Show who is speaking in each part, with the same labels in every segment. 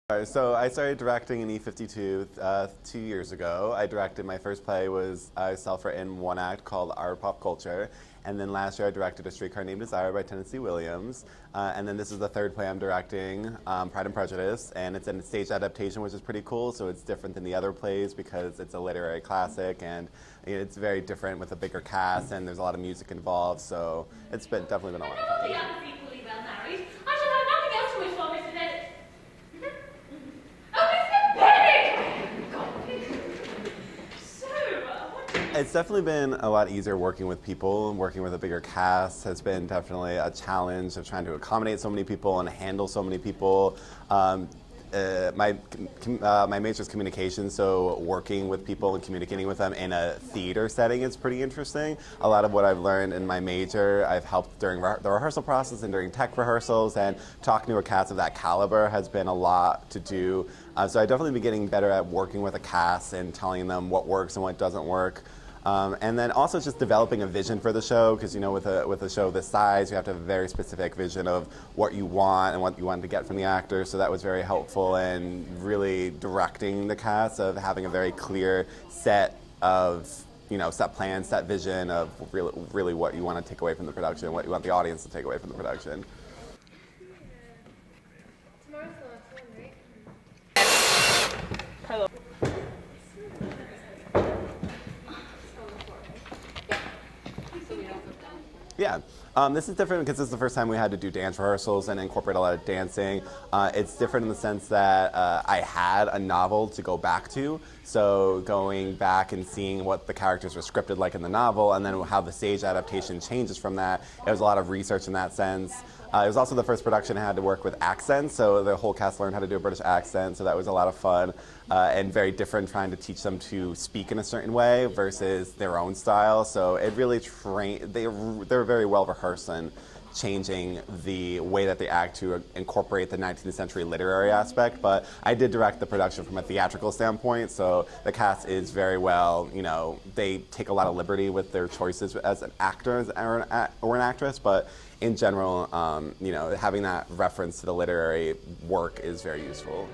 Speaker 1: So I started directing in E-52 2 years ago. I directed, my first play was a self-written one act called Our Pop Culture. And then last year I directed A Streetcar Named Desire by Tennessee Williams. And then this is the third play I'm directing, Pride and Prejudice. And it's a stage adaptation, which is pretty cool. So it's different than the other plays because it's a literary classic and it's very different with a bigger cast and there's a lot of music involved. So it's definitely been a lot of fun.
Speaker 2: Equally well married. I shall have nothing else to wish for, Mr. Dec.
Speaker 1: It's definitely been a lot easier working with people. Working with a bigger cast has been definitely a challenge of trying to accommodate so many people and handle so many people. My major is communication, so working with people and communicating with them in a theater setting is pretty interesting. A lot of what I've learned in my major, I've helped during the rehearsal process and during tech rehearsals, and talking to a cast of that caliber has been a lot to do. So I've definitely been getting better at working with a cast and telling them what works and what doesn't work. And then also just developing a vision for the show, because with a show this size, you have to have a very specific vision of what you want and what you want to get from the actors. So that was very helpful in really directing the cast, of having a very clear set of set plan, set vision of really what you want to take away from the production, what you want the audience to take away from the production.
Speaker 3: Tomorrow's the last one, right?
Speaker 4: Hello.
Speaker 1: Yeah. This is different because this is the first time we had to do dance rehearsals and incorporate a lot of dancing. It's different in the sense that I had a novel to go back to, so going back and seeing what the characters were scripted like in the novel and then how the stage adaptation changes from that. It was a lot of research in that sense. It was also the first production I had to work with accents, so the whole cast learned how to do a British accent, so that was a lot of fun and very different, trying to teach them to speak in a certain way versus their own style. So it really they were very well rehearsed in changing the way that they act to incorporate the 19th century literary aspect. But I did direct the production from a theatrical standpoint, so the cast is very well, they take a lot of liberty with their choices as an actor or an actress, but in general, having that reference to the literary work is very useful.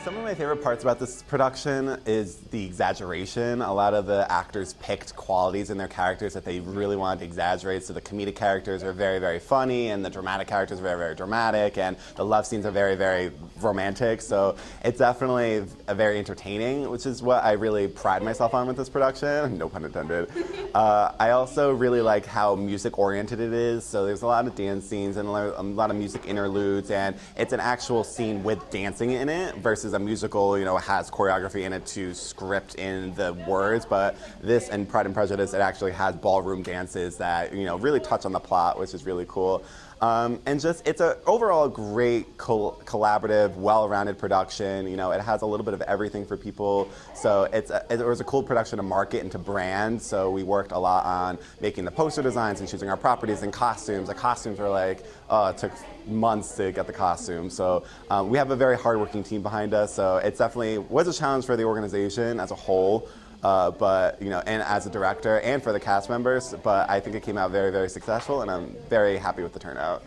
Speaker 1: Some of my favorite parts about this production is the exaggeration. A lot of the actors picked qualities in their characters that they really wanted to exaggerate. So the comedic characters are very, very funny, and the dramatic characters are very, very dramatic, and the love scenes are very, very romantic. So it's definitely very entertaining, which is what I really pride myself on with this production. No pun intended. I also really like how music-oriented it is. So there's a lot of dance scenes and a lot of music interludes, and it's an actual scene with dancing in it versus a musical, has choreography in it to script in the words. But this and Pride and Prejudice, it actually has ballroom dances that, really touch on the plot, which is really cool. And just, it's an overall great collaborative, well-rounded production. It has a little bit of everything for people. So it was a cool production to market and to brand. So we worked a lot on making the poster designs and choosing our properties and costumes. The costumes were like, it took months to get the costumes. So we have a very hardworking team behind us. So it definitely was a challenge for the organization as a whole. But and as a director and for the cast members, but I think it came out very, very successful, and I'm very happy with the turnout.